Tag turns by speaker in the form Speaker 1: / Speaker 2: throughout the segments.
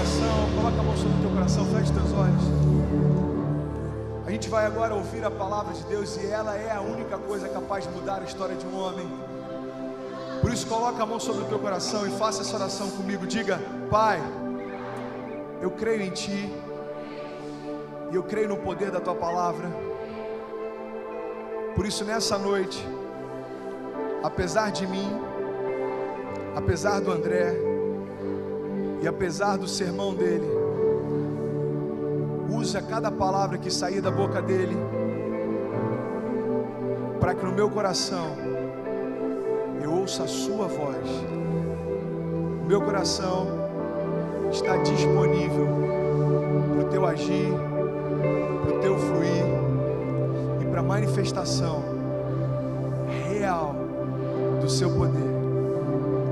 Speaker 1: coração, coloca a mão sobre o teu coração, feche os teus olhos. A gente vai agora ouvir a palavra de Deus e ela é a única coisa capaz de mudar a história de um homem. Por isso coloca a mão sobre o teu coração e faça essa oração comigo. Diga: Pai, eu creio em Ti e eu creio no poder da Tua palavra. Por isso nessa noite, apesar de mim, apesar do André e apesar do sermão dele, usa cada palavra que sair da boca dele, para que no meu coração eu ouça a sua voz. O meu coração está disponível para o teu agir, para o teu fluir e para a manifestação real do seu poder.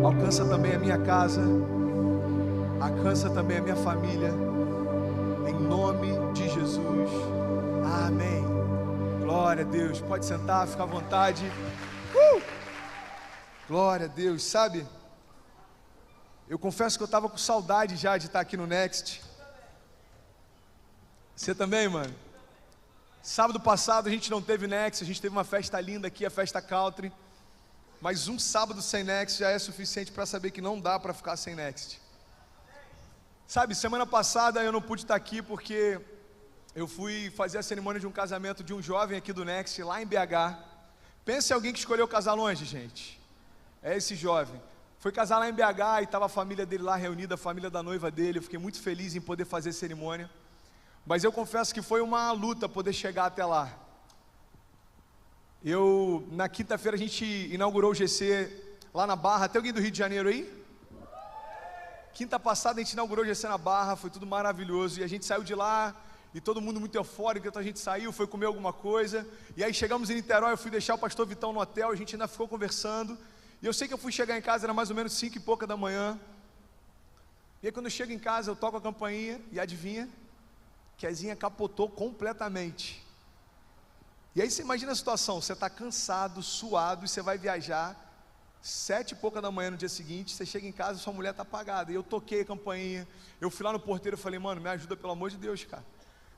Speaker 1: Alcança também a minha casa, alcança também a minha família, em nome de Jesus, amém. Glória a Deus, pode sentar, fica à vontade. Glória a Deus. Sabe, eu confesso que eu estava com saudade já de estar aqui no Next. Você também, mano? Sábado passado a gente não teve Next, a gente teve uma festa linda aqui, a festa Country. Mas um sábado sem Next já é suficiente para saber que não dá para ficar sem Next. Sabe, semana passada eu não pude estar aqui porque eu fui fazer a cerimônia de um casamento de um jovem aqui do Next, lá em BH. Pense em alguém que escolheu casar longe, gente. É esse jovem. Foi casar lá em BH e estava a família dele lá reunida, a família da noiva dele. Eu fiquei muito feliz em poder fazer a cerimônia. Mas eu confesso que foi uma luta poder chegar até lá. Na quinta-feira a gente inaugurou o GC lá na Barra. Tem alguém do Rio de Janeiro aí? Quinta passada a gente inaugurou o GC na Barra, foi tudo maravilhoso. E a gente saiu de lá e todo mundo muito eufórico. Então a gente saiu, foi comer alguma coisa. E aí chegamos em Niterói, eu fui deixar o pastor Vitão no hotel. A gente ainda ficou conversando. E eu sei que eu fui chegar em casa, era mais ou menos 5 e pouca da manhã. E aí quando eu chego em casa, eu toco a campainha e adivinha? Kezinha capotou completamente. E aí você imagina a situação, você está cansado, suado, e você vai viajar, 7 e pouca da manhã no dia seguinte, você chega em casa e sua mulher está apagada. E eu toquei a campainha, eu fui lá no porteiro e falei: mano, me ajuda pelo amor de Deus, cara.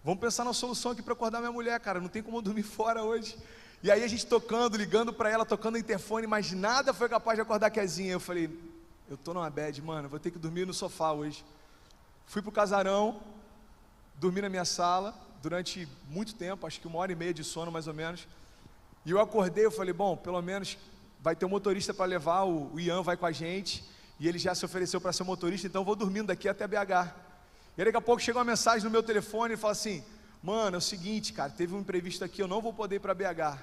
Speaker 1: Vamos pensar na solução aqui para acordar minha mulher, cara, não tem como eu dormir fora hoje. E aí a gente tocando, ligando para ela, tocando o interfone, mas nada foi capaz de acordar a Kezinha. Eu falei: eu tô numa bad, mano, vou ter que dormir no sofá hoje. Fui pro casarão, dormi na minha sala durante muito tempo, acho que 1h30 de sono mais ou menos. E eu acordei, eu falei: bom, pelo menos vai ter um motorista para levar, o Ian vai com a gente, e ele já se ofereceu para ser motorista, então eu vou dormindo daqui até BH. E aí daqui a pouco chegou uma mensagem no meu telefone e fala assim: mano, é o seguinte, cara, teve um imprevisto aqui, eu não vou poder ir para BH.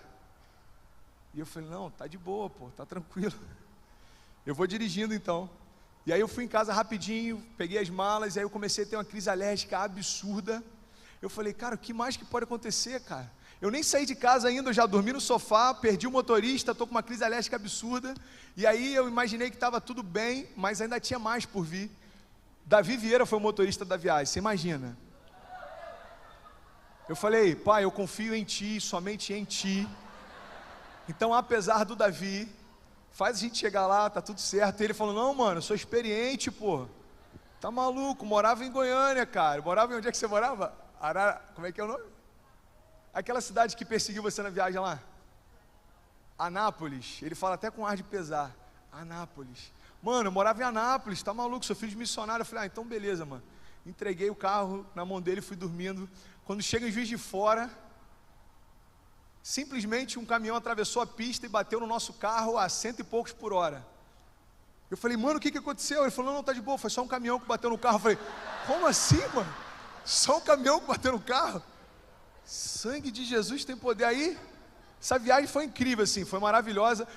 Speaker 1: E eu falei: não, tá de boa, pô, tá tranquilo. Eu vou dirigindo então. E aí eu fui em casa rapidinho, peguei as malas, e aí eu comecei a ter uma crise alérgica absurda. Eu falei: cara, o que mais que pode acontecer, cara? Eu nem saí de casa ainda, eu já dormi no sofá, perdi o motorista, estou com uma crise alérgica absurda. E aí eu imaginei que estava tudo bem, mas ainda tinha mais por vir. Davi Vieira foi o motorista da viagem, você imagina? Eu falei: pai, eu confio em Ti, somente em Ti. Então, apesar do Davi, faz a gente chegar lá, tá tudo certo. E ele falou: não, mano, eu sou experiente, pô. Tá maluco, morava em Goiânia, cara. Morava em onde é que você morava? Como é que é o nome? Aquela cidade que perseguiu você na viagem lá? Anápolis. Ele fala até com ar de pesar. Anápolis. Mano, eu morava em Anápolis, tá maluco, sou filho de missionário. Eu falei: ah, então beleza, mano. Entreguei o carro na mão dele, fui dormindo. Quando chega em Juiz de Fora, simplesmente um caminhão atravessou a pista e bateu no nosso carro a 100 e poucos por hora. Eu falei: mano, o que aconteceu? Ele falou: não, tá de boa, foi só um caminhão que bateu no carro. Eu falei: como assim, mano? Só um caminhão que bateu no carro? Sangue de Jesus tem poder aí? Essa viagem foi incrível, assim, foi maravilhosa.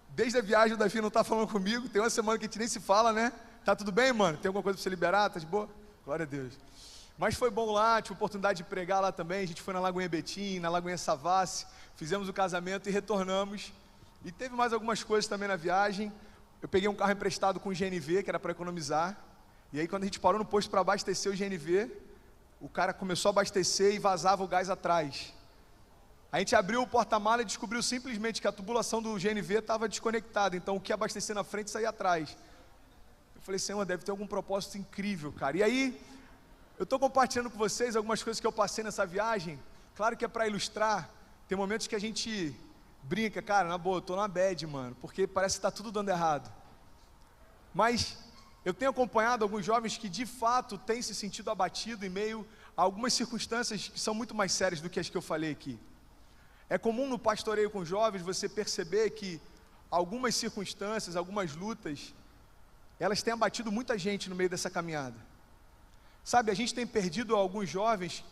Speaker 1: Desde a viagem o Davi não está falando comigo, tem uma semana que a gente nem se fala, né? Tá tudo bem, mano? Tem alguma coisa para você liberar? Tá de boa? Glória a Deus. Mas foi bom lá, tive oportunidade de pregar lá também. A gente foi na Lagoinha Betim, na Lagoinha Savassi, fizemos o casamento e retornamos. E teve mais algumas coisas também na viagem. Eu peguei um carro emprestado com o GNV, que era para economizar. E aí quando a gente parou no posto para abastecer o GNV, o cara começou a abastecer e vazava o gás atrás. A gente abriu o porta-mala e descobriu simplesmente que a tubulação do GNV estava desconectada. Então o que abastecer na frente saía atrás. falei, Senhor, deve ter algum propósito incrível, cara. E aí, eu estou compartilhando com vocês algumas coisas que eu passei nessa viagem. Claro que é para ilustrar. Tem momentos que a gente brinca, cara, na boa, eu tô na bad, mano, porque parece que está tudo dando errado. Mas eu tenho acompanhado alguns jovens que de fato têm se sentido abatido em meio a algumas circunstâncias que são muito mais sérias do que as que eu falei aqui. É comum no pastoreio com jovens você perceber que algumas circunstâncias, algumas lutas, elas têm abatido muita gente no meio dessa caminhada. Sabe, a gente tem perdido alguns jovens,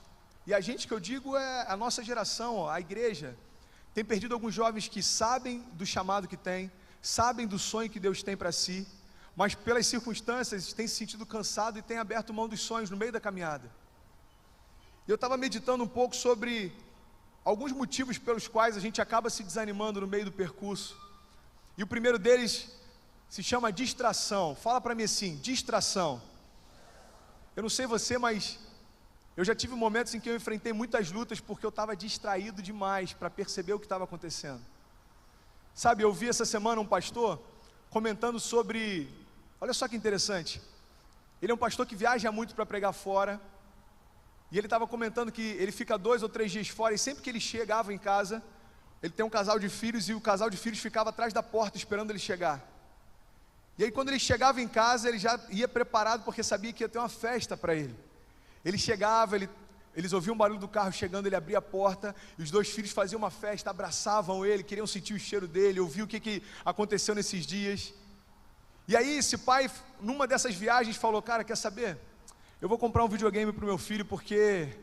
Speaker 1: e a gente que eu digo é a nossa geração, a igreja, tem perdido alguns jovens que sabem do chamado que tem, sabem do sonho que Deus tem para si, mas pelas circunstâncias têm se sentido cansado e têm aberto mão dos sonhos no meio da caminhada. E eu estava meditando um pouco sobre alguns motivos pelos quais a gente acaba se desanimando no meio do percurso. E o primeiro deles se chama distração. Fala para mim assim, distração. Eu não sei você, mas eu já tive momentos em que eu enfrentei muitas lutas porque eu estava distraído demais para perceber o que estava acontecendo. Sabe, eu vi essa semana um pastor comentando sobre, olha só que interessante, ele é um pastor que viaja muito para pregar fora, e ele estava comentando que ele fica 2 ou 3 dias fora, e sempre que ele chegava em casa, ele tem um casal de filhos, e o casal de filhos ficava atrás da porta esperando ele chegar. E aí quando ele chegava em casa, ele já ia preparado, porque sabia que ia ter uma festa para ele. Ele chegava, eles ouviam o barulho do carro chegando, ele abria a porta, e os 2 filhos faziam uma festa, abraçavam ele, queriam sentir o cheiro dele, ouvir o que aconteceu nesses dias. E aí esse pai, numa dessas viagens, falou, cara, quer saber? Eu vou comprar um videogame para o meu filho, porque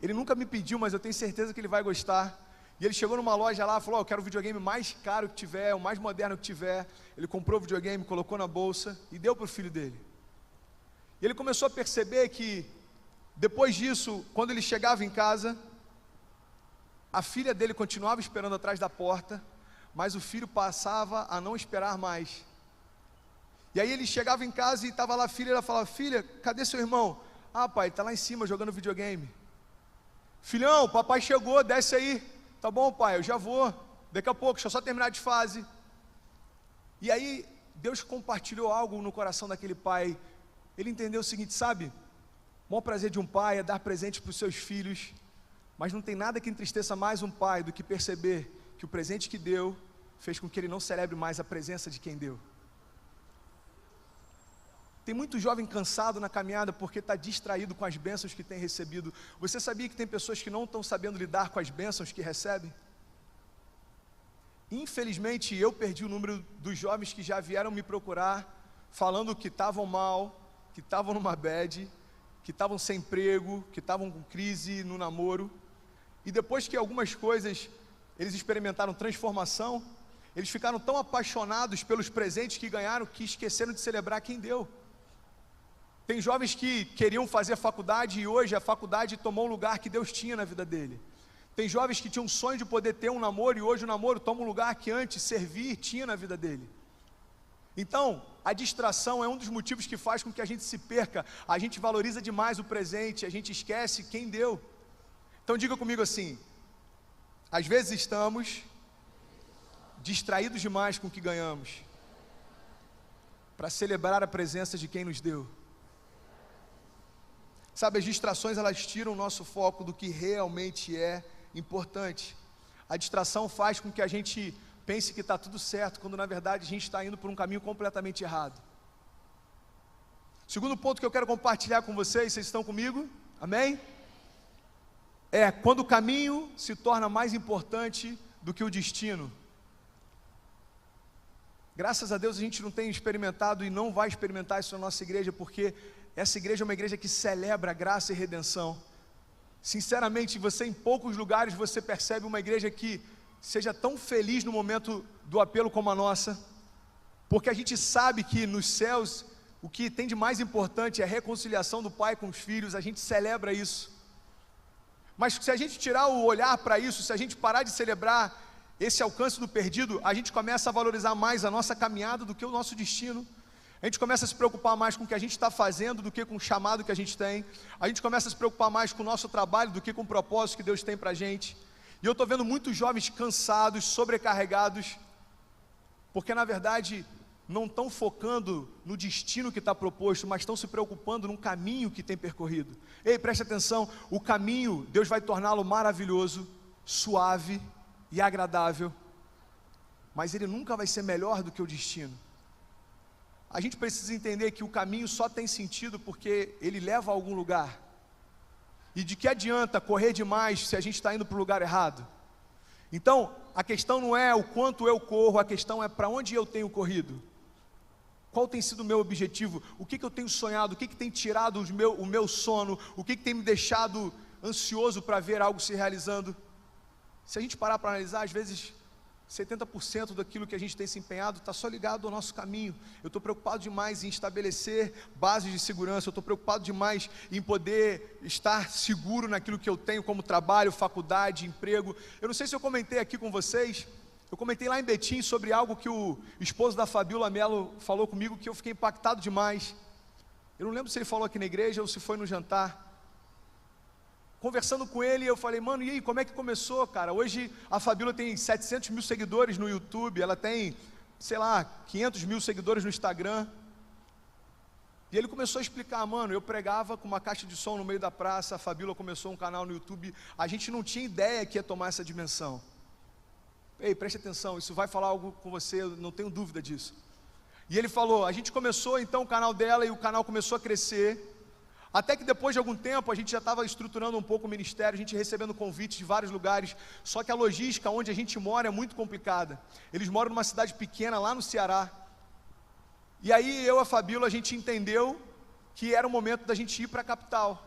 Speaker 1: ele nunca me pediu, mas eu tenho certeza que ele vai gostar. E ele chegou numa loja lá, falou, eu quero o videogame mais caro que tiver, o mais moderno que tiver. Ele comprou o videogame, colocou na bolsa e deu para o filho dele. E ele começou a perceber que, depois disso, quando ele chegava em casa, a filha dele continuava esperando atrás da porta, mas o filho passava a não esperar mais. E aí ele chegava em casa e estava lá a filha, ela falava, filha, cadê seu irmão? Ah, pai, está lá em cima jogando videogame. Filhão, papai chegou, desce aí. Tá bom, pai, eu já vou, daqui a pouco, deixa eu só terminar de fase. E aí, Deus compartilhou algo no coração daquele pai. Ele entendeu o seguinte, sabe, o maior prazer de um pai é dar presente para os seus filhos, mas não tem nada que entristeça mais um pai do que perceber que o presente que deu fez com que ele não celebre mais a presença de quem deu. Tem muito jovem cansado na caminhada porque está distraído com as bênçãos que tem recebido. Você sabia que tem pessoas que não estão sabendo lidar com as bênçãos que recebem? Infelizmente, eu perdi o número dos jovens que já vieram me procurar, falando que estavam mal, que estavam numa bad, que estavam sem emprego, que estavam com crise no namoro. E depois que algumas coisas, eles experimentaram transformação, eles ficaram tão apaixonados pelos presentes que ganharam, que esqueceram de celebrar quem deu. Tem jovens que queriam fazer faculdade e hoje a faculdade tomou um lugar que Deus tinha na vida dele. Tem jovens que tinham um sonho de poder ter um namoro e hoje o namoro toma um lugar que antes servir tinha na vida dele. Então, a distração é um dos motivos que faz com que a gente se perca. A gente valoriza demais o presente, a gente esquece quem deu. Então diga comigo assim, às vezes estamos distraídos demais com o que ganhamos, para celebrar a presença de quem nos deu. Sabe, as distrações, elas tiram o nosso foco do que realmente é importante. A distração faz com que a gente pense que está tudo certo, quando na verdade a gente está indo por um caminho completamente errado. Segundo ponto que eu quero compartilhar com vocês estão comigo? Amém? É quando o caminho se torna mais importante do que o destino. Graças a Deus a gente não tem experimentado e não vai experimentar isso na nossa igreja, porque essa igreja é uma igreja que celebra a graça e redenção. Sinceramente, você em poucos lugares você percebe uma igreja que seja tão feliz no momento do apelo como a nossa, porque a gente sabe que nos céus o que tem de mais importante é a reconciliação do pai com os filhos, a gente celebra isso. Mas se a gente tirar o olhar para isso, se a gente parar de celebrar esse alcance do perdido, a gente começa a valorizar mais a nossa caminhada do que o nosso destino. A gente começa a se preocupar mais com o que a gente está fazendo do que com o chamado que a gente tem. A gente começa a se preocupar mais com o nosso trabalho do que com o propósito que Deus tem para a gente. E eu estou vendo muitos jovens cansados, sobrecarregados, porque na verdade não estão focando no destino que está proposto, mas estão se preocupando no caminho que tem percorrido. Ei, preste atenção, o caminho, Deus vai torná-lo maravilhoso, suave e agradável, mas ele nunca vai ser melhor do que o destino. A gente precisa entender que o caminho só tem sentido porque ele leva a algum lugar. E de que adianta correr demais se a gente está indo para o lugar errado? Então, a questão não é o quanto eu corro, a questão é para onde eu tenho corrido. Qual tem sido o meu objetivo? O que eu tenho sonhado? O que tem tirado o meu sono? O que tem me deixado ansioso para ver algo se realizando? Se a gente parar para analisar, às vezes 70% daquilo que a gente tem se empenhado está só ligado ao nosso caminho. Eu estou preocupado demais em estabelecer bases de segurança, eu estou preocupado demais em poder estar seguro naquilo que eu tenho como trabalho, faculdade, emprego. Eu não sei se eu comentei aqui com vocês, eu comentei lá em Betim sobre algo que o esposo da Fabiola Mello falou comigo, que eu fiquei impactado demais. Eu não lembro se ele falou aqui na igreja ou se foi no jantar. Conversando com ele, eu falei, mano, e aí, como é que começou, cara? Hoje a Fabiola tem 700 mil seguidores no YouTube, ela tem, sei lá, 500 mil seguidores no Instagram. E ele começou a explicar, mano, eu pregava com uma caixa de som no meio da praça, a Fabiola começou um canal no YouTube, a gente não tinha ideia que ia tomar essa dimensão. Ei, preste atenção, isso vai falar algo com você, eu não tenho dúvida disso. E ele falou, a gente começou então o canal dela e o canal começou a crescer, até que depois de algum tempo a gente já estava estruturando um pouco o ministério, a gente recebendo convites de vários lugares, só que a logística onde a gente mora é muito complicada. Eles moram numa cidade pequena lá no Ceará. E aí eu e a Fabíola, a gente entendeu que era o momento da gente ir para a capital.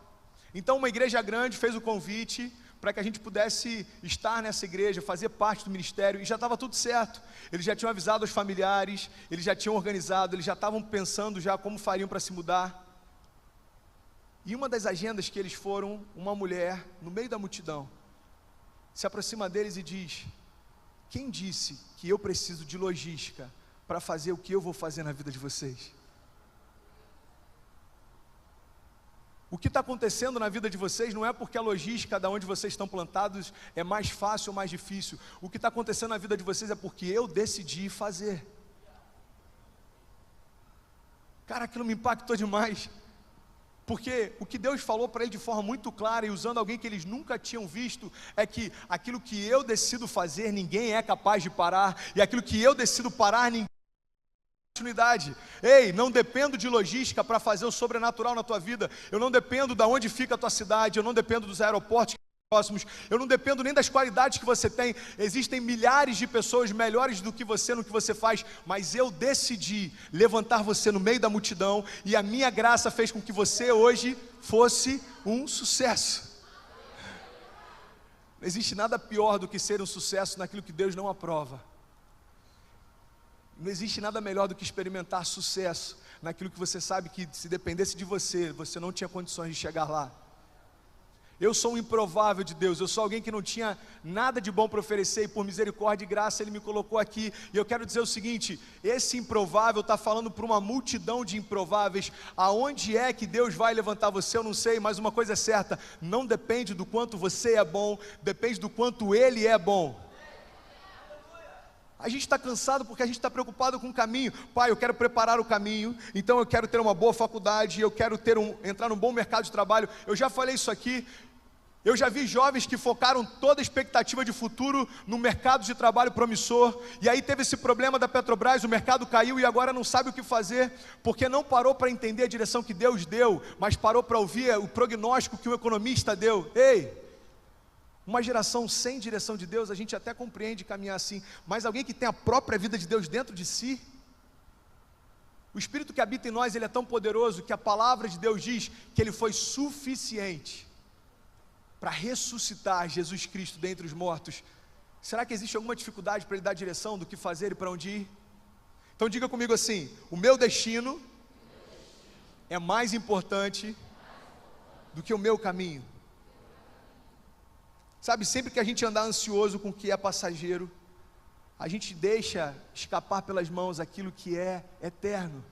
Speaker 1: Então uma igreja grande fez o convite para que a gente pudesse estar nessa igreja, fazer parte do ministério, e já estava tudo certo. Eles já tinham avisado os familiares, eles já tinham organizado, eles já estavam pensando já como fariam para se mudar. E uma das agendas que eles foram, uma mulher, no meio da multidão, se aproxima deles e diz, quem disse que eu preciso de logística para fazer o que eu vou fazer na vida de vocês? O que está acontecendo na vida de vocês não é porque a logística de onde vocês estão plantados é mais fácil ou mais difícil. O que está acontecendo na vida de vocês é porque eu decidi fazer. Cara, aquilo me impactou demais. Porque o que Deus falou para ele de forma muito clara e usando alguém que eles nunca tinham visto é que aquilo que eu decido fazer, ninguém é capaz de parar. E aquilo que eu decido parar, ninguém oportunidade. Ei, não dependo de logística para fazer o sobrenatural na tua vida. Eu não dependo de onde fica a tua cidade, eu não dependo dos aeroportos próximos, eu não dependo nem das qualidades que você tem. Existem milhares de pessoas melhores do que você no que você faz, mas eu decidi levantar você no meio da multidão e a minha graça fez com que você hoje fosse um sucesso. Não existe nada pior do que ser um sucesso naquilo que Deus não aprova. Não existe nada melhor do que experimentar sucesso naquilo que você sabe que se dependesse de você, você não tinha condições de chegar lá. Eu sou um improvável de Deus, eu sou alguém que não tinha nada de bom para oferecer e por misericórdia e graça Ele me colocou aqui. E eu quero dizer o seguinte, esse improvável está falando para uma multidão de improváveis. Aonde é que Deus vai levantar você, eu não sei, mas uma coisa é certa, não depende do quanto você é bom, depende do quanto Ele é bom. A gente está cansado porque a gente está preocupado com o caminho. Pai, eu quero preparar o caminho, então eu quero ter uma boa faculdade, eu quero entrar num bom mercado de trabalho. Eu já falei isso aqui, eu já vi jovens que focaram toda a expectativa de futuro no mercado de trabalho promissor, e aí teve esse problema da Petrobras, o mercado caiu e agora não sabe o que fazer, porque não parou para entender a direção que Deus deu, mas parou para ouvir o prognóstico que o economista deu. Ei! Uma geração sem direção de Deus, a gente até compreende caminhar assim, mas alguém que tem a própria vida de Deus dentro de si, o Espírito que habita em nós, ele é tão poderoso que a palavra de Deus diz que ele foi suficiente para ressuscitar Jesus Cristo dentre os mortos. Será que existe alguma dificuldade para ele dar direção do que fazer e para onde ir? Então diga comigo assim, o meu destino é mais importante do que o meu caminho. Sabe, sempre que a gente andar ansioso com o que é passageiro, a gente deixa escapar pelas mãos aquilo que é eterno.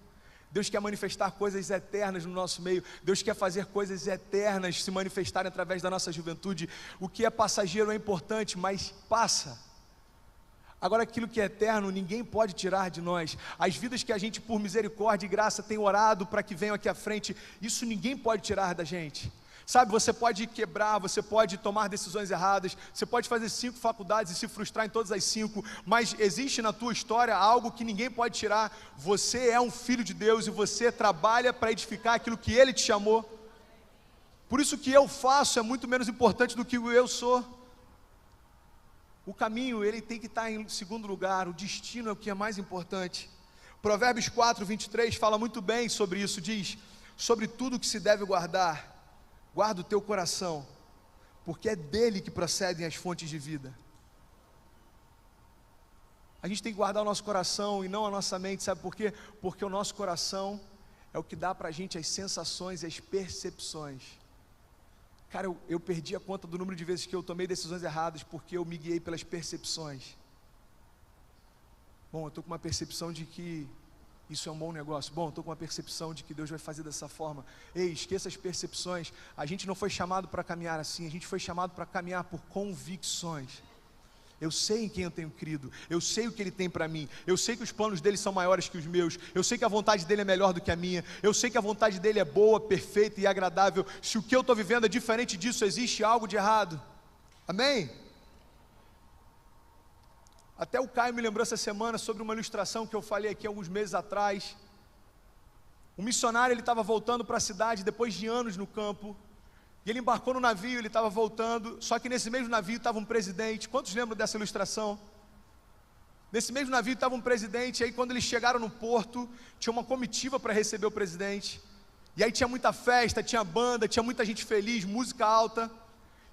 Speaker 1: Deus quer manifestar coisas eternas no nosso meio. Deus quer fazer coisas eternas se manifestarem através da nossa juventude. O que é passageiro é importante, mas passa. Agora, aquilo que é eterno, ninguém pode tirar de nós. As vidas que a gente, por misericórdia e graça, tem orado para que venham aqui à frente, isso ninguém pode tirar da gente. Sabe, você pode quebrar, você pode tomar decisões erradas, você pode fazer 5 faculdades e se frustrar em todas as 5, mas existe na tua história algo que ninguém pode tirar. Você é um filho de Deus e você trabalha para edificar aquilo que Ele te chamou. Por isso, o que eu faço é muito menos importante do que o eu sou. O caminho, ele tem que estar em segundo lugar, o destino é o que é mais importante. Provérbios 4, 23 fala muito bem sobre isso, diz: sobre tudo que se deve guardar, guarda o teu coração, porque é dele que procedem as fontes de vida. A gente tem que guardar o nosso coração e não a nossa mente, sabe por quê? Porque o nosso coração é o que dá para a gente as sensações e as percepções. Cara, eu perdi a conta do número de vezes que eu tomei decisões erradas porque eu me guiei pelas percepções. Bom, eu estou com uma percepção de que isso é um bom negócio. Bom, estou com uma percepção de que Deus vai fazer dessa forma. Ei, esqueça as percepções. A gente não foi chamado para caminhar assim, a gente foi chamado para caminhar por convicções. Eu sei em quem eu tenho crido, eu sei o que Ele tem para mim, eu sei que os planos dEle são maiores que os meus, eu sei que a vontade dEle é melhor do que a minha, eu sei que a vontade dEle é boa, perfeita e agradável. Se o que eu estou vivendo é diferente disso, existe algo de errado. Amém? Até o Caio me lembrou essa semana sobre uma ilustração que eu falei aqui alguns meses atrás. Um missionário, ele estava voltando para a cidade depois de anos no campo, e ele embarcou no navio, ele estava voltando, só que nesse mesmo navio estava um presidente. Quantos lembram dessa ilustração? Nesse mesmo navio estava um presidente, e aí quando eles chegaram no porto, tinha uma comitiva para receber o presidente, e aí tinha muita festa, tinha banda, tinha muita gente feliz, música alta,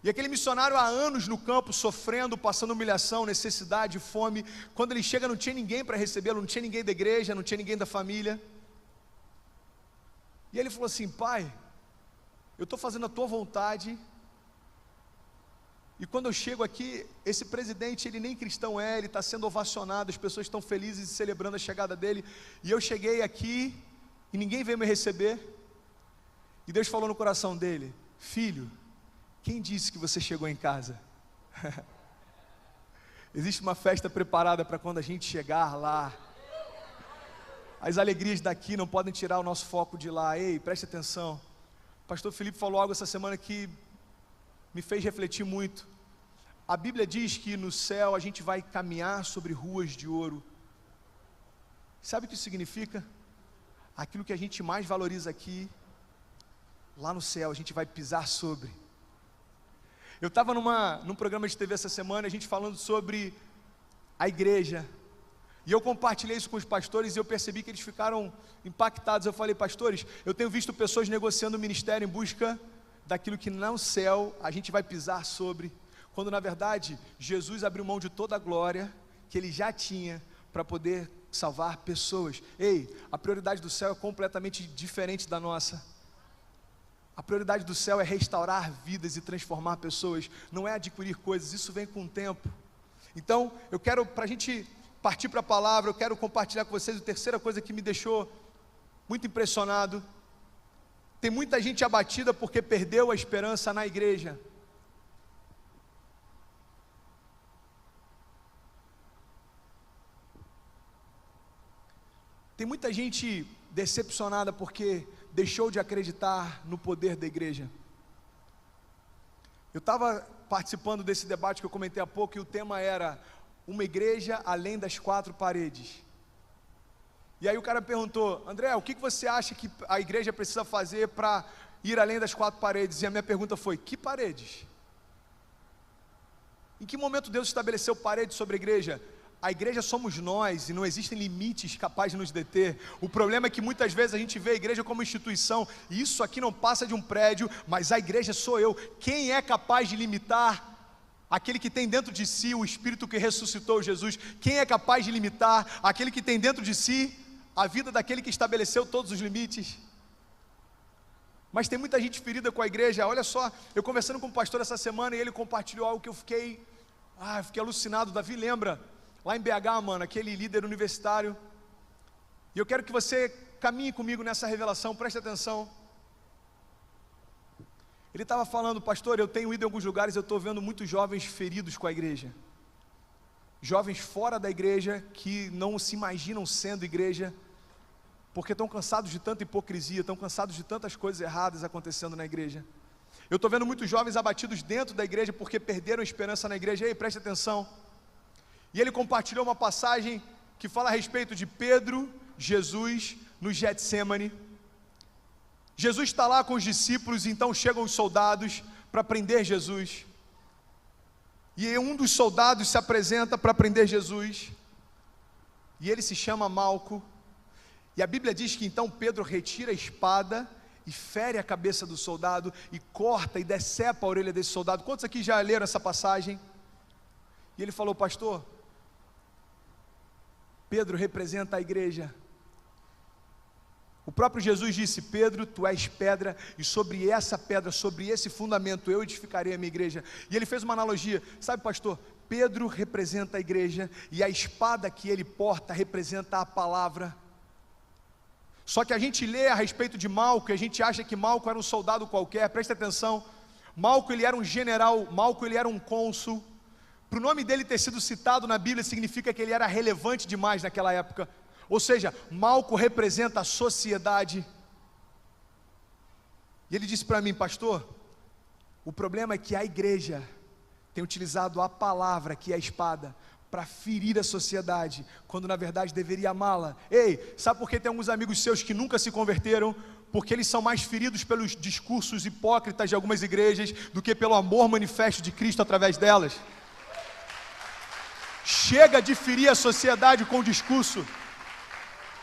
Speaker 1: e aquele missionário há anos no campo, sofrendo, passando humilhação, necessidade, fome. Quando ele chega não tinha ninguém para recebê-lo, não tinha ninguém da igreja, não tinha ninguém da família, e ele falou assim: pai, eu estou fazendo a tua vontade, e quando eu chego aqui, esse presidente, ele nem cristão é, ele está sendo ovacionado, as pessoas estão felizes e celebrando a chegada dele, e eu cheguei aqui, e ninguém veio me receber, e Deus falou no coração dele: filho, quem disse que você chegou em casa? Existe uma festa preparada para quando a gente chegar lá, as alegrias daqui não podem tirar o nosso foco de lá. Ei, preste atenção. O pastor Felipe falou algo essa semana que me fez refletir muito. A Bíblia diz que no céu a gente vai caminhar sobre ruas de ouro. Sabe o que isso significa? Aquilo que a gente mais valoriza aqui, lá no céu a gente vai pisar sobre. Eu estava num programa de TV essa semana, a gente falando sobre a igreja, e eu compartilhei isso com os pastores e eu percebi que eles ficaram impactados. Eu falei: pastores, eu tenho visto pessoas negociando o ministério em busca daquilo que no céu a gente vai pisar sobre, quando na verdade Jesus abriu mão de toda a glória que Ele já tinha para poder salvar pessoas. Ei, a prioridade do céu é completamente diferente da nossa. A prioridade do céu é restaurar vidas e transformar pessoas, não é adquirir coisas, isso vem com o tempo. Então, eu quero, para a gente partir para a palavra, eu quero compartilhar com vocês a terceira coisa que me deixou muito impressionado. Tem muita gente abatida porque perdeu a esperança na igreja. Tem muita gente decepcionada porque deixou de acreditar no poder da igreja. Eu estava participando desse debate que eu comentei há pouco, e o tema era uma igreja além das 4 paredes. E aí o cara perguntou: André, o que você acha que a igreja precisa fazer para ir além das 4 paredes? E a minha pergunta foi: que paredes? Em que momento Deus estabeleceu paredes sobre a igreja? A igreja somos nós, e não existem limites capazes de nos deter. O problema é que muitas vezes a gente vê a igreja como instituição, e isso aqui não passa de um prédio, mas a igreja sou eu. Quem é capaz de limitar aquele que tem dentro de si o Espírito que ressuscitou Jesus? Quem é capaz de limitar aquele que tem dentro de si a vida daquele que estabeleceu todos os limites? Mas tem muita gente ferida com a igreja. Olha só, eu conversando com o pastor essa semana, e ele compartilhou algo que eu fiquei alucinado. Davi lembra? Lá em BH, mano, aquele líder universitário. E eu quero que você caminhe comigo nessa revelação, preste atenção. Ele estava falando: pastor, eu tenho ido em alguns lugares, eu estou vendo muitos jovens feridos com a igreja. jovens fora da igreja que não se imaginam sendo igreja, porque estão cansados de tanta hipocrisia, estão cansados de tantas coisas erradas acontecendo na igreja. Eu estou vendo muitos jovens abatidos dentro da igreja porque perderam a esperança na igreja. Ei, preste atenção. E ele compartilhou uma passagem que fala a respeito de Pedro, Jesus, no Getsemane. Jesus está lá com os discípulos, e então chegam os soldados para prender Jesus. E um dos soldados se apresenta para prender Jesus, e ele se chama Malco. E a Bíblia diz que então Pedro retira a espada e fere a cabeça do soldado, e corta e decepa a orelha desse soldado. Quantos aqui já leram essa passagem? E ele falou: pastor, Pedro representa a igreja. O próprio Jesus disse: Pedro, tu és pedra, e sobre essa pedra, sobre esse fundamento, eu edificarei a minha igreja. E ele fez uma analogia: sabe, pastor, Pedro representa a igreja, e a espada que ele porta representa a palavra. Só que a gente lê a respeito de Malco, e a gente acha que Malco era um soldado qualquer. Presta atenção, Malco ele era um general, Malco ele era um cônsul. Para o nome dele ter sido citado na Bíblia, significa que ele era relevante demais naquela época. Ou seja, Malco representa a sociedade. E ele disse para mim: pastor, o problema é que a igreja tem utilizado a palavra, que é a espada, para ferir a sociedade, quando na verdade deveria amá-la. Ei, sabe por que tem alguns amigos seus que nunca se converteram? Porque eles são mais feridos pelos discursos hipócritas de algumas igrejas do que pelo amor manifesto de Cristo através delas. Chega de ferir a sociedade com o discurso.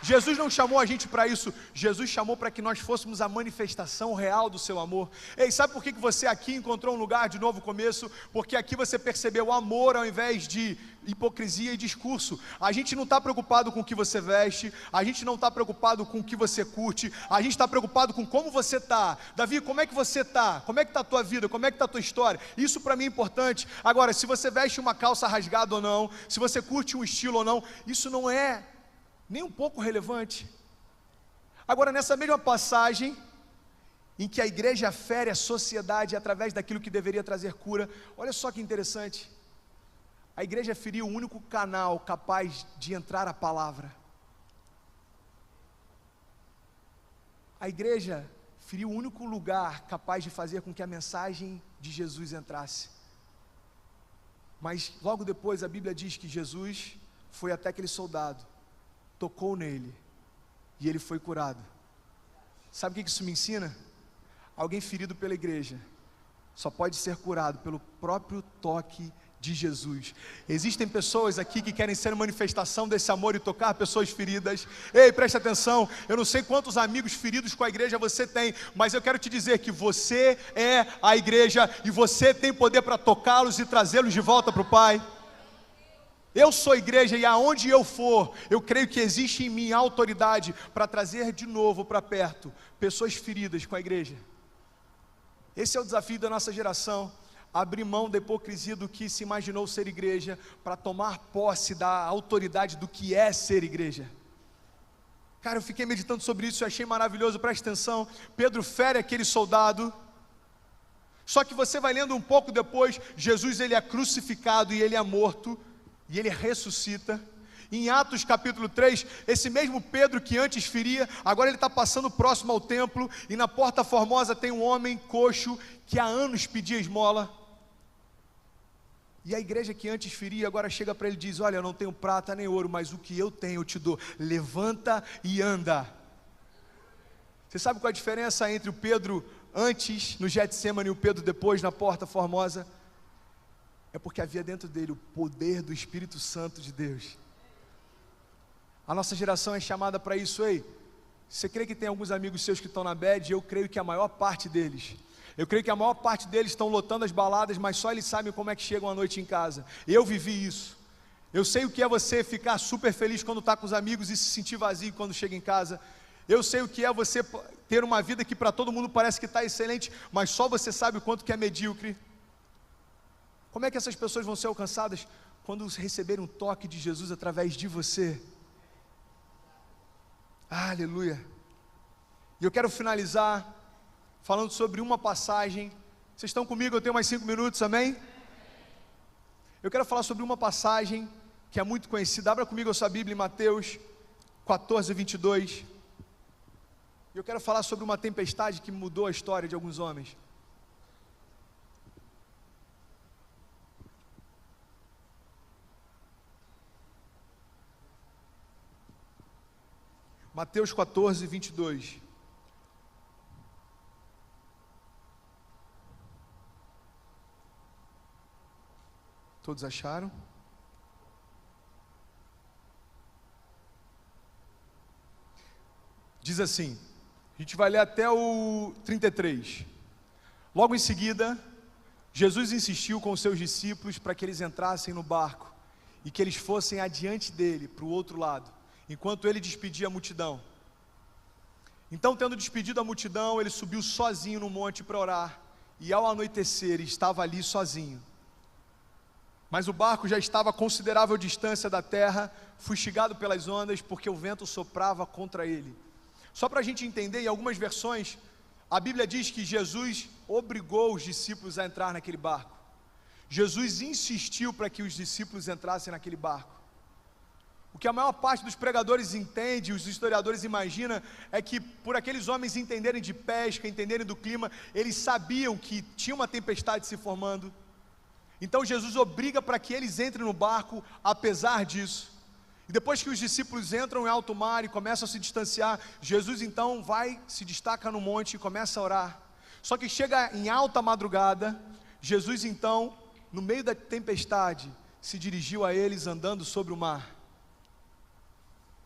Speaker 1: Jesus não chamou a gente para isso. Jesus chamou para que nós fôssemos a manifestação real do seu amor. Ei, sabe por que você aqui encontrou um lugar de novo começo? Porque aqui você percebeu amor ao invés de hipocrisia e discurso. A gente não está preocupado com o que você veste, a gente não está preocupado com o que você curte, a gente está preocupado com como você está. Davi, como é que você está? Como é que está a tua vida? Como é que está a tua história? Isso para mim é importante. Agora, se você veste uma calça rasgada ou não, se você curte um estilo ou não, isso não é nem um pouco relevante. Agora, nessa mesma passagem em que a igreja fere a sociedade através daquilo que deveria trazer cura, olha só que interessante. A igreja feriu o único canal capaz de entrar a palavra. A igreja feriu o único lugar capaz de fazer com que a mensagem de Jesus entrasse. Mas logo depois a Bíblia diz que Jesus foi até aquele soldado, tocou nele, e ele foi curado. Sabe o que isso me ensina? Alguém ferido pela igreja só pode ser curado pelo próprio toque de Jesus. Existem pessoas aqui que querem ser manifestação desse amor e tocar pessoas feridas. Ei, preste atenção, eu não sei quantos amigos feridos com a igreja você tem, mas eu quero te dizer que você é a igreja, e você tem poder para tocá-los e trazê-los de volta para o Pai. Eu sou igreja, e aonde eu for, eu creio que existe em mim autoridade para trazer de novo para perto pessoas feridas com a igreja. Esse é o desafio da nossa geração: abrir mão da hipocrisia do que se imaginou ser igreja, para tomar posse da autoridade do que é ser igreja. Cara, eu fiquei meditando sobre isso e achei maravilhoso. Presta atenção, Pedro fere aquele soldado. Só que você vai lendo um pouco depois, Jesus ele é crucificado e ele é morto, e ele ressuscita. Em Atos capítulo 3, esse mesmo Pedro que antes feria, agora ele está passando próximo ao templo, e na porta formosa tem um homem coxo que há anos pedia esmola. E a igreja que antes feria, agora chega para ele e diz: olha, eu não tenho prata nem ouro, mas o que eu tenho eu te dou, levanta e anda. Você sabe qual a diferença entre o Pedro antes no Getsemane e o Pedro depois na porta formosa? É porque havia dentro dele o poder do Espírito Santo de Deus. A nossa geração é chamada para isso. Ei, você crê que tem alguns amigos seus que estão na bad? Eu creio que a maior parte deles. Eu creio que a maior parte deles estão lotando as baladas, mas só eles sabem como é que chegam à noite em casa. Eu vivi isso. Eu sei o que é você ficar super feliz quando está com os amigos e se sentir vazio quando chega em casa. Eu sei o que é você ter uma vida que para todo mundo parece que está excelente, mas só você sabe o quanto que é medíocre. Como é que essas pessoas vão ser alcançadas? Quando receberem um toque de Jesus através de você. Aleluia. E eu quero finalizar falando sobre uma passagem. Vocês estão comigo? Eu tenho mais 5 minutos, amém? Eu quero falar sobre uma passagem que é muito conhecida. Abra comigo a sua Bíblia em Mateus 14, 22. Eu quero falar sobre uma tempestade que mudou a história de alguns homens. Mateus 14, 22. Todos acharam? Diz assim, a gente vai ler até o 33. Logo em seguida, Jesus insistiu com os seus discípulos para que eles entrassem no barco e que eles fossem adiante dele, para o outro lado, enquanto ele despedia a multidão. Então, tendo despedido a multidão, ele subiu sozinho no monte para orar, e ao anoitecer estava ali sozinho. Mas o barco já estava a considerável distância da terra, fustigado pelas ondas, porque o vento soprava contra ele. Só para a gente entender, em algumas versões, a Bíblia diz que Jesus obrigou os discípulos a entrar naquele barco. Jesus insistiu para que os discípulos entrassem naquele barco. O que a maior parte dos pregadores entende, os historiadores imaginam, é que por aqueles homens entenderem de pesca, entenderem do clima, eles sabiam que tinha uma tempestade se formando. Então Jesus obriga para que eles entrem no barco, apesar disso. E depois que os discípulos entram em alto mar e começam a se distanciar, Jesus então se destaca no monte e começa a orar. Só que chega em alta madrugada, Jesus então, no meio da tempestade, se dirigiu a eles andando sobre o mar.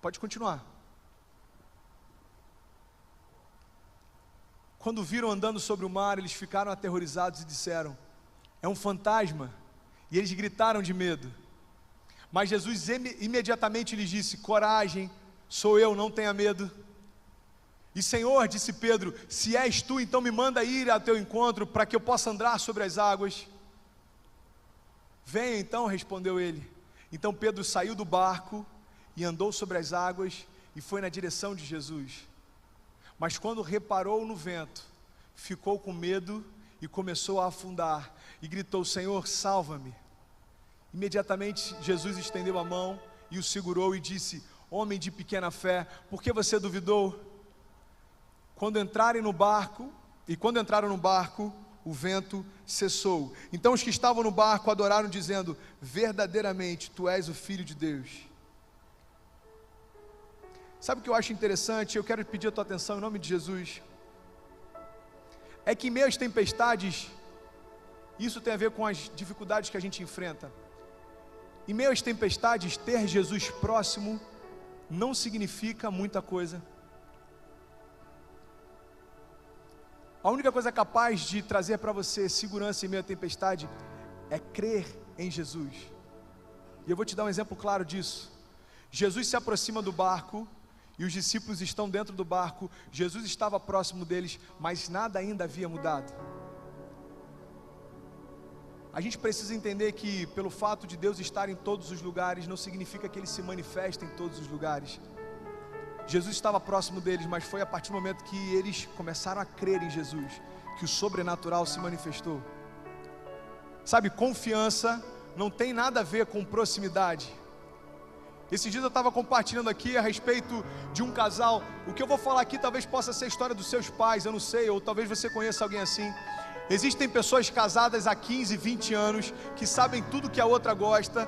Speaker 1: Pode continuar. Quando viram andando sobre o mar, eles ficaram aterrorizados e disseram: é um fantasma. E eles gritaram de medo. Mas Jesus imediatamente lhes disse: coragem, sou eu, não tenha medo. E Senhor, disse Pedro, se és tu, então me manda ir ao teu encontro, para que eu possa andar sobre as águas. Venha então, respondeu ele. Então Pedro saiu do barco e andou sobre as águas e foi na direção de Jesus. Mas quando reparou no vento, ficou com medo e começou a afundar, e gritou: Senhor, salva-me. Imediatamente Jesus estendeu a mão e o segurou e disse: homem de pequena fé, por que você duvidou? Quando entraram no barco, o vento cessou. Então os que estavam no barco adoraram, dizendo: verdadeiramente tu és o Filho de Deus. Sabe o que eu acho interessante? Eu quero pedir a tua atenção em nome de Jesus. É que em meio às tempestades, isso tem a ver com as dificuldades que a gente enfrenta. Em meio às tempestades, ter Jesus próximo não significa muita coisa. A única coisa capaz de trazer para você segurança em meio à tempestade é crer em Jesus. E eu vou te dar um exemplo claro disso. Jesus se aproxima do barco e os discípulos estão dentro do barco. Jesus estava próximo deles, mas nada ainda havia mudado. A gente precisa entender que pelo fato de Deus estar em todos os lugares, não significa que Ele se manifesta em todos os lugares. Jesus estava próximo deles, mas foi a partir do momento que eles começaram a crer em Jesus, que o sobrenatural se manifestou. Sabe, confiança não tem nada a ver com proximidade. Esses dias eu estava compartilhando aqui a respeito de um casal. O que eu vou falar aqui talvez possa ser a história dos seus pais, eu não sei, ou talvez você conheça alguém assim. Existem pessoas casadas há 15, 20 anos, que sabem tudo que a outra gosta,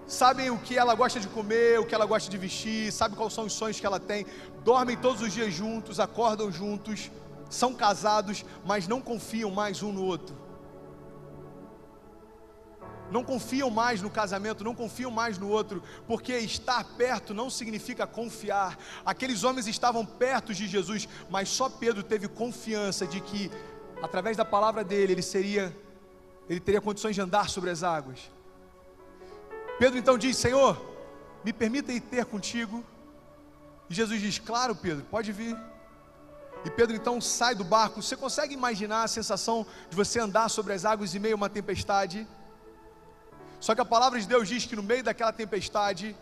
Speaker 1: sabem o que ela gosta de comer, o que ela gosta de vestir, sabem quais são os sonhos que ela tem, dormem todos os dias juntos, acordam juntos, são casados, mas não confiam mais um no outro. Não confiam mais no casamento, não confiam mais no outro, porque estar perto não significa confiar. Aqueles homens estavam perto de Jesus, mas só Pedro teve confiança de que, através da palavra dele, ele teria condições de andar sobre as águas. Pedro então diz: Senhor, me permita ir ter contigo. E Jesus diz: claro, Pedro, pode vir. E Pedro então sai do barco. Você consegue imaginar a sensação de você andar sobre as águas em meio a uma tempestade? Só que a palavra de Deus diz que no meio daquela tempestade,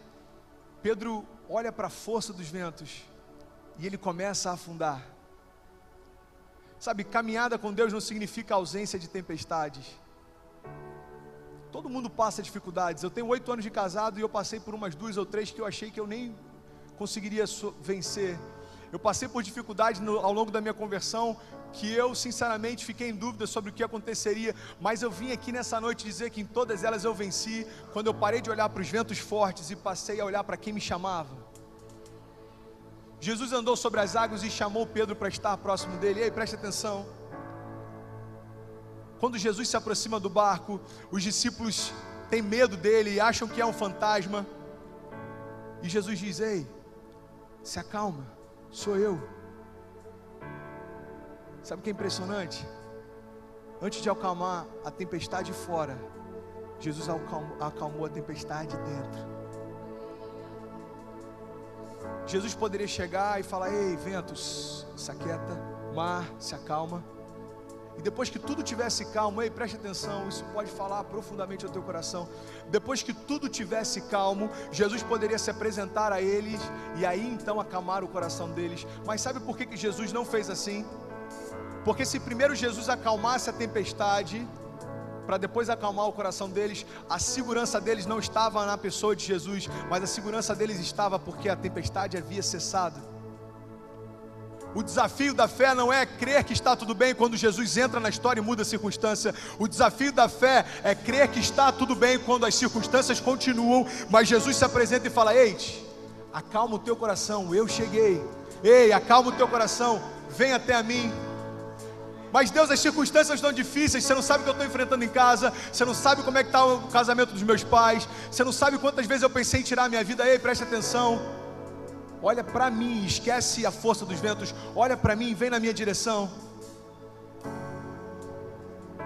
Speaker 1: Pedro olha para a força dos ventos e ele começa a afundar. Sabe, caminhada com Deus não significa ausência de tempestades. Todo mundo passa dificuldades. Eu tenho 8 anos de casado e eu passei por umas 2 ou 3 que eu achei que eu nem conseguiria vencer. Eu passei por dificuldades ao longo da minha conversão, que eu sinceramente fiquei em dúvida sobre o que aconteceria, mas eu vim aqui nessa noite dizer que em todas elas eu venci, quando eu parei de olhar para os ventos fortes e passei a olhar para quem me chamava. Jesus andou sobre as águas e chamou Pedro para estar próximo dele. Ei, preste atenção. Quando Jesus se aproxima do barco, os discípulos têm medo dele e acham que é um fantasma. E Jesus diz: ei, se acalma, sou eu. Sabe o que é impressionante? Antes de acalmar a tempestade fora, Jesus acalmou a tempestade dentro. Jesus poderia chegar e falar: ei, ventos, se aquieta, mar, se acalma. E depois que tudo tivesse calmo, ei, preste atenção, isso pode falar profundamente ao teu coração. Depois que tudo tivesse calmo, Jesus poderia se apresentar a eles e aí então acalmar o coração deles. Mas sabe por que Jesus não fez assim? Porque se primeiro Jesus acalmasse a tempestade, para depois acalmar o coração deles, a segurança deles não estava na pessoa de Jesus, mas a segurança deles estava porque a tempestade havia cessado. O desafio da fé não é crer que está tudo bem quando Jesus entra na história e muda a circunstância. O desafio da fé é crer que está tudo bem quando as circunstâncias continuam, mas Jesus se apresenta e fala: ei, acalma o teu coração, eu cheguei. Ei, acalma o teu coração, vem até a mim. Mas Deus, as circunstâncias estão difíceis. Você não sabe o que eu estou enfrentando em casa. Você não sabe como é que está o casamento dos meus pais. Você não sabe quantas vezes eu pensei em tirar a minha vida. Ei, preste atenção. Olha para mim, esquece a força dos ventos. Olha para mim, vem na minha direção.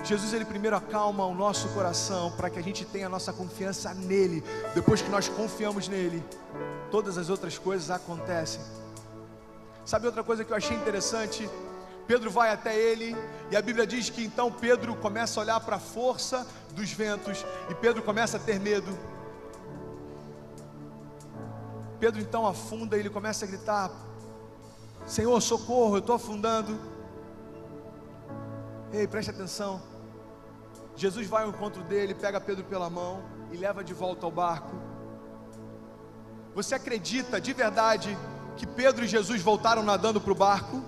Speaker 1: Jesus, ele primeiro acalma o nosso coração para que a gente tenha a nossa confiança nele. Depois que nós confiamos nele, todas as outras coisas acontecem. Sabe outra coisa que eu achei interessante? Pedro vai até ele e a Bíblia diz que então Pedro começa a olhar para a força dos ventos e Pedro começa a ter medo. Pedro então afunda e ele começa a gritar: Senhor, socorro, eu estou afundando. Ei, preste atenção. Jesus vai ao encontro dele, pega Pedro pela mão e leva de volta ao barco. Você acredita de verdade que Pedro e Jesus voltaram nadando para o barco?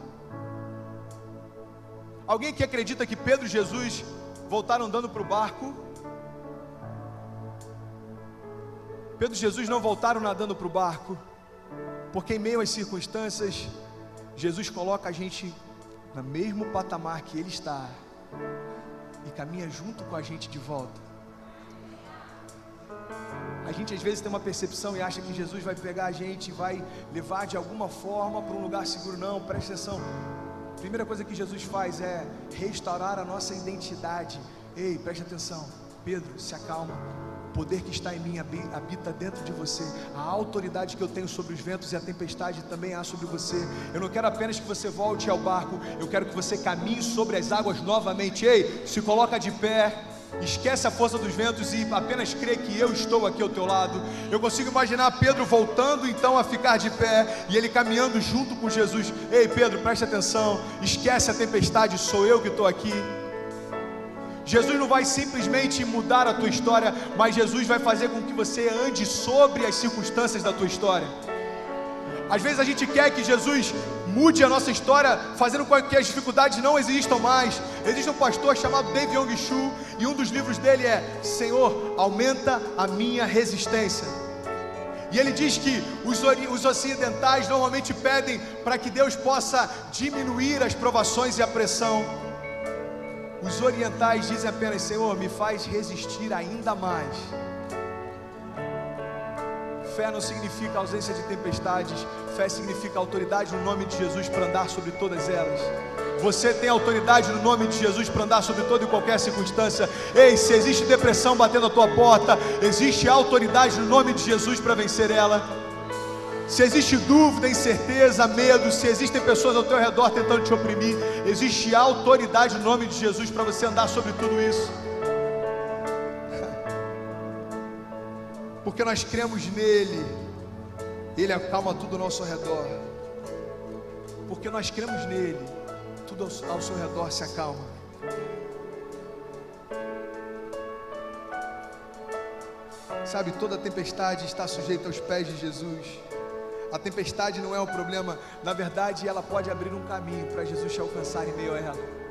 Speaker 1: Alguém que acredita que Pedro e Jesus voltaram andando para o barco? Pedro e Jesus não voltaram nadando para o barco, porque em meio às circunstâncias, Jesus coloca a gente no mesmo patamar que Ele está e caminha junto com a gente de volta. A gente às vezes tem uma percepção e acha que Jesus vai pegar a gente e vai levar de alguma forma para um lugar seguro. Não, preste atenção. A primeira coisa que Jesus faz é restaurar a nossa identidade. Ei, preste atenção. Pedro, se acalma. O poder que está em mim habita dentro de você. A autoridade que eu tenho sobre os ventos e a tempestade também há sobre você. Eu não quero apenas que você volte ao barco, eu quero que você caminhe sobre as águas novamente. Ei, se coloca de pé, esquece a força dos ventos e apenas crê que eu estou aqui ao teu lado. Eu consigo imaginar Pedro voltando então a ficar de pé e ele caminhando junto com Jesus. Ei, Pedro, preste atenção, esquece a tempestade, sou eu que estou aqui. Jesus não vai simplesmente mudar a tua história, mas Jesus vai fazer com que você ande sobre as circunstâncias da tua história. Às vezes a gente quer que Jesus mude a nossa história, fazendo com que as dificuldades não existam mais. Existe um pastor chamado David Yong-Chu, e um dos livros dele é Senhor, aumenta a minha resistência. E ele diz que os ocidentais normalmente pedem para que Deus possa diminuir as provações e a pressão. Os orientais dizem apenas: Senhor, me faz resistir ainda mais. Fé não significa ausência de tempestades. Fé significa autoridade no nome de Jesus para andar sobre todas elas. Você tem autoridade no nome de Jesus para andar sobre toda e qualquer circunstância. Ei, se existe depressão batendo a tua porta, existe autoridade no nome de Jesus para vencer ela. Se existe dúvida, incerteza, medo, se existem pessoas ao teu redor tentando te oprimir, existe autoridade no nome de Jesus para você andar sobre tudo isso. Porque nós cremos nele, ele acalma tudo ao nosso redor. Porque nós cremos nele, tudo ao seu redor se acalma. Sabe, toda tempestade está sujeita aos pés de Jesus. A tempestade não é o problema, na verdade ela pode abrir um caminho para Jesus te alcançar em meio a ela.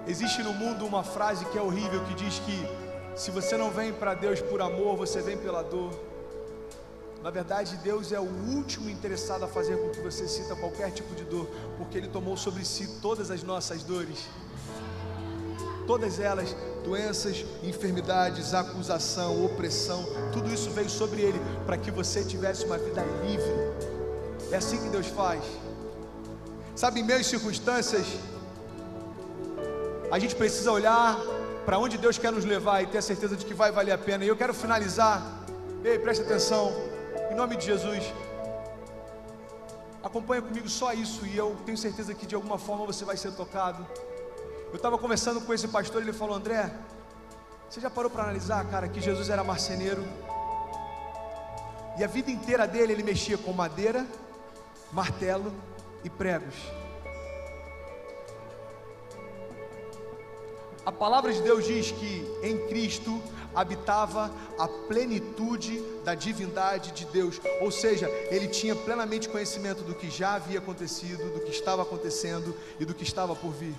Speaker 1: Existe no mundo uma frase que é horrível, que diz que se você não vem para Deus por amor, você vem pela dor. Na verdade, Deus é o último interessado a fazer com que você sinta qualquer tipo de dor, porque Ele tomou sobre si todas as nossas dores. Todas elas, doenças, enfermidades, acusação, opressão, tudo isso veio sobre Ele para que você tivesse uma vida livre. É assim que Deus faz. Sabe, em meio às circunstâncias, a gente precisa olhar para onde Deus quer nos levar e ter a certeza de que vai valer a pena. E eu quero finalizar. Ei, preste atenção, em nome de Jesus, acompanha comigo só isso, e eu tenho certeza que de alguma forma você vai ser tocado. Eu estava conversando com esse pastor e ele falou: André, você já parou para analisar, cara, que Jesus era marceneiro? E a vida inteira dele ele mexia com madeira, martelo e pregos. A palavra de Deus diz que em Cristo habitava a plenitude da divindade de Deus, ou seja, ele tinha plenamente conhecimento do que já havia acontecido, do que estava acontecendo e do que estava por vir.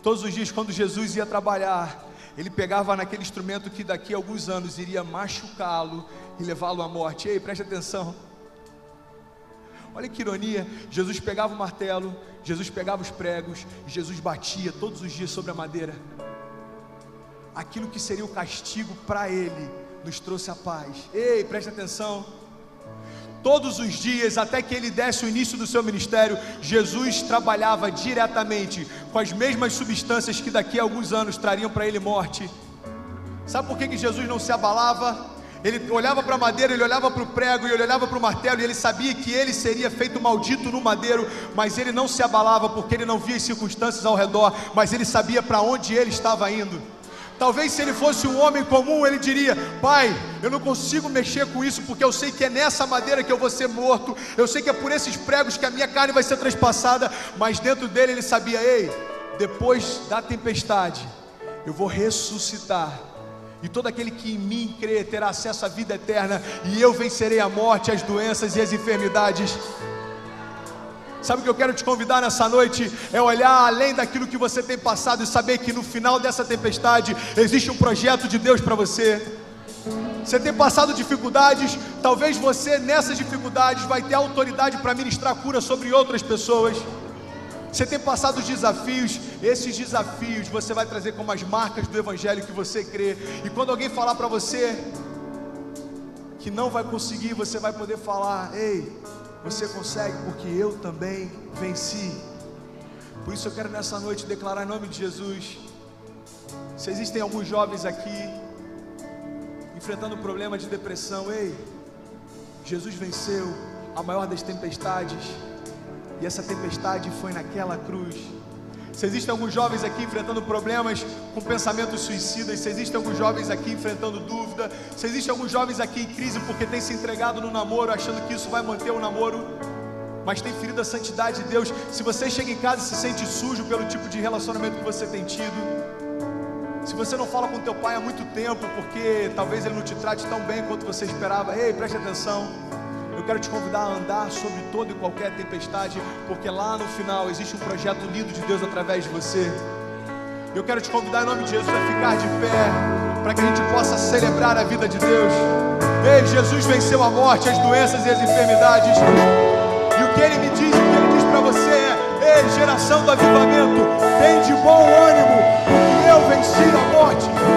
Speaker 1: Todos os dias, quando Jesus ia trabalhar, ele pegava naquele instrumento que daqui a alguns anos iria machucá-lo e levá-lo à morte. Ei, preste atenção. Olha que ironia, Jesus pegava o martelo, Jesus pegava os pregos, e Jesus batia todos os dias sobre a madeira. Aquilo que seria o castigo para ele, nos trouxe a paz. Ei, preste atenção. Todos os dias, até que ele desse o início do seu ministério, Jesus trabalhava diretamente com as mesmas substâncias que daqui a alguns anos trariam para ele morte. Sabe por que Jesus não se abalava? Ele olhava para a madeira, ele olhava para o prego, e ele olhava para o martelo, e ele sabia que ele seria feito maldito no madeiro, mas ele não se abalava, porque ele não via as circunstâncias ao redor, mas ele sabia para onde ele estava indo. Talvez se ele fosse um homem comum, ele diria: Pai, eu não consigo mexer com isso, porque eu sei que é nessa madeira que eu vou ser morto, eu sei que é por esses pregos que a minha carne vai ser transpassada. Mas dentro dele ele sabia: ei, depois da tempestade eu vou ressuscitar, e todo aquele que em mim crê terá acesso à vida eterna, e eu vencerei a morte, as doenças e as enfermidades. Sabe o que eu quero te convidar nessa noite? É olhar além daquilo que você tem passado e saber que no final dessa tempestade existe um projeto de Deus para você. Você tem passado dificuldades, talvez você nessas dificuldades vai ter autoridade para ministrar cura sobre outras pessoas. Você tem passado desafios, esses desafios você vai trazer como as marcas do Evangelho que você crê. E quando alguém falar para você que não vai conseguir, você vai poder falar: ei, você consegue, porque eu também venci. Por isso eu quero nessa noite declarar em nome de Jesus. Se existem alguns jovens aqui enfrentando um problema de depressão, ei, Jesus venceu a maior das tempestades, e essa tempestade foi naquela cruz. Se existem alguns jovens aqui enfrentando problemas com pensamentos suicidas, se existem alguns jovens aqui enfrentando dúvida, se existem alguns jovens aqui em crise porque tem se entregado no namoro, achando que isso vai manter o namoro, mas tem ferido a santidade de Deus. Se você chega em casa e se sente sujo pelo tipo de relacionamento que você tem tido, se você não fala com teu pai há muito tempo porque talvez ele não te trate tão bem quanto você esperava, ei, preste atenção. Eu quero te convidar a andar sobre toda e qualquer tempestade, porque lá no final existe um projeto lindo de Deus através de você. Eu quero te convidar em nome de Jesus a ficar de pé, para que a gente possa celebrar a vida de Deus. Ei, Jesus venceu a morte, as doenças e as enfermidades. E o que Ele me diz, o que Ele diz para você é: ei, geração do avivamento, tem de bom ânimo, porque eu venci a morte.